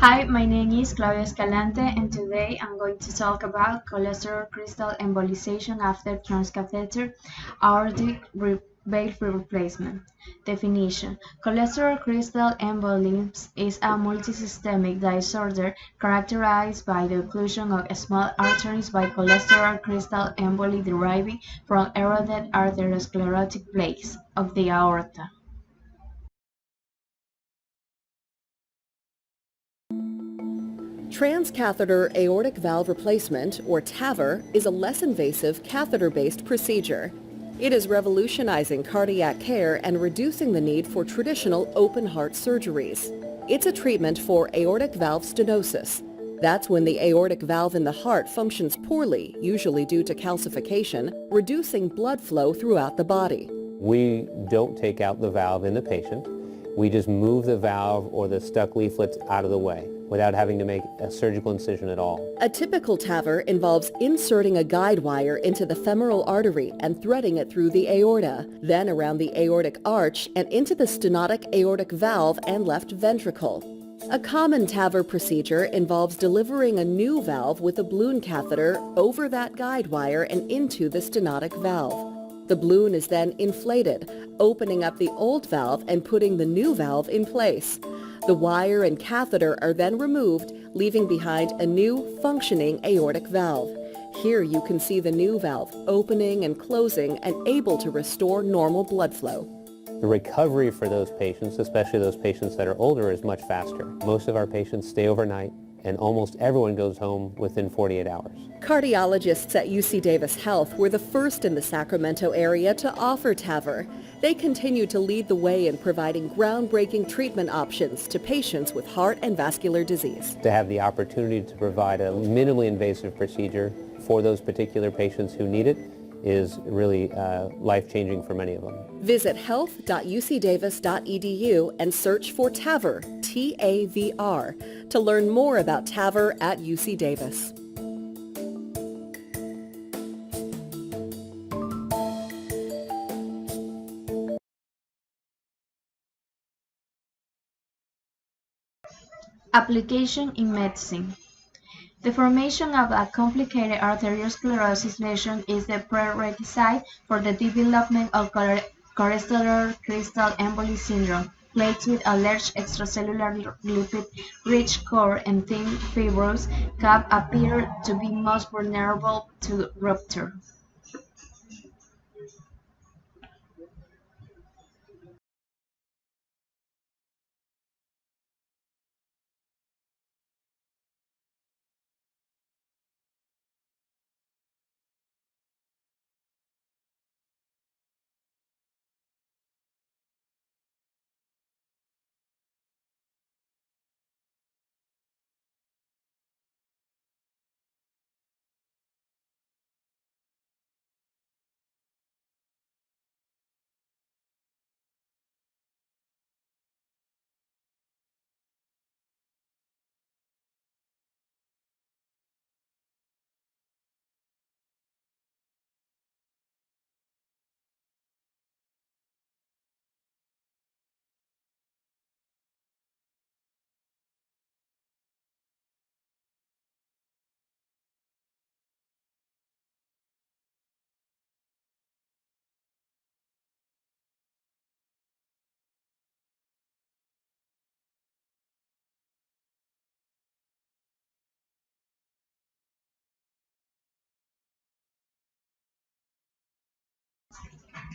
Hi, my name is Claudia Escalante, and today I'm going to talk about cholesterol crystal embolization after transcatheter aortic-valve replacement. Definition: cholesterol crystal embolism is a multisystemic disorder characterized by the occlusion of small arteries by cholesterol crystal emboli deriving from eroded arteriosclerotic plaques of the aorta. Transcatheter aortic valve replacement, or TAVR, is a less invasive catheter-based procedure. It is revolutionizing cardiac care and reducing the need for traditional open-heart surgeries. It's a treatment for aortic valve stenosis. That's when the aortic valve in the heart functions poorly, usually due to calcification, reducing blood flow throughout the body. We don't take out the valve in the patient. We just move the valve or the stuck leaflets out of the way without having to make a surgical incision at all. A typical TAVR involves inserting a guide wire into the femoral artery and threading it through the aorta, then around the aortic arch and into the stenotic aortic valve and left ventricle. A common TAVR procedure involves delivering a new valve with a balloon catheter over that guide wire and into the stenotic valve. The balloon is then inflated, opening up the old valve and putting the new valve in place. The wire and catheter are then removed, leaving behind a new, functioning aortic valve. Here you can see the new valve opening and closing and able to restore normal blood flow. The recovery for those patients, especially those patients that are older, is much faster. Most of our patients stay overnight, and almost everyone goes home within 48 hours. Cardiologists at UC Davis Health were the first in the Sacramento area to offer TAVR. They continue to lead the way in providing groundbreaking treatment options to patients with heart and vascular disease. To have the opportunity to provide a minimally invasive procedure for those particular patients who need it is really life-changing for many of them. Visit health.ucdavis.edu and search for TAVR, T-A-V-R, to learn more about TAVR at UC Davis. Application in medicine. The formation of a complicated arteriosclerosis lesion is the prerequisite for the development of cholesterol crystal emboli syndrome. Plaques with a large extracellular lipid-rich core and thin fibrous cap appear to be most vulnerable to rupture.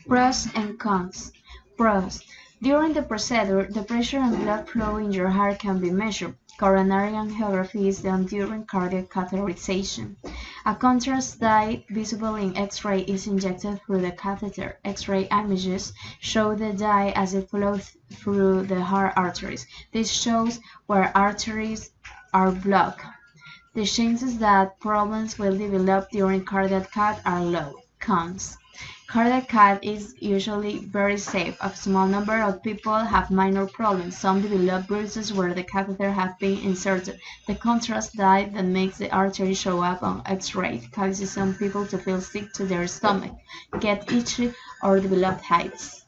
Pros and cons. Pros. During the procedure, the pressure and blood flow in your heart can be measured. Coronary angiography is done during cardiac catheterization. A contrast dye visible in X-ray is injected through the catheter. X-ray images show the dye as it flows through the heart arteries. This shows where arteries are blocked. The chances that problems will develop during cardiac cath are low. Cons. Cardiac cath is usually very safe. A small number of people have minor problems. Some develop bruises where the catheter has been inserted. The contrast dye that makes the artery show up on X-ray causes some people to feel sick to their stomach, get itchy, or develop hives.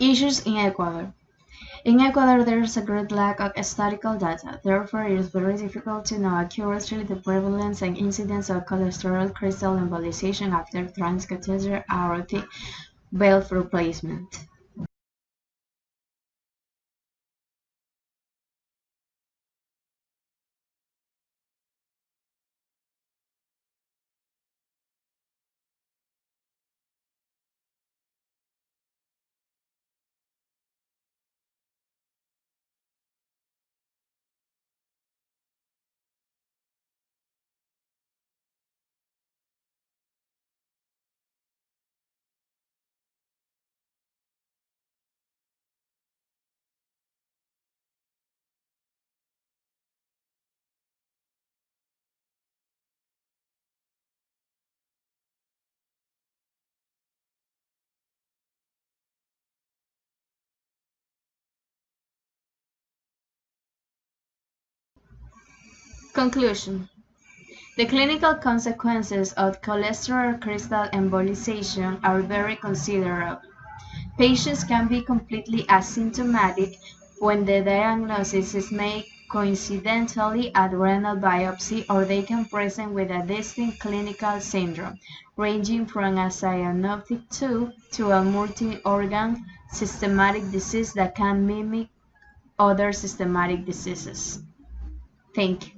Issues in Ecuador. In Ecuador, there is a great lack of statistical data. Therefore, it is very difficult to know accurately the prevalence and incidence of cholesterol crystal embolization after transcatheter aortic valve replacement. Conclusion. The clinical consequences of cholesterol crystal embolization are very considerable. Patients can be completely asymptomatic when the diagnosis is made coincidentally at renal biopsy, or they can present with a distinct clinical syndrome, ranging from a cyanotic tube to a multi-organ systematic disease that can mimic other systematic diseases. Thank you.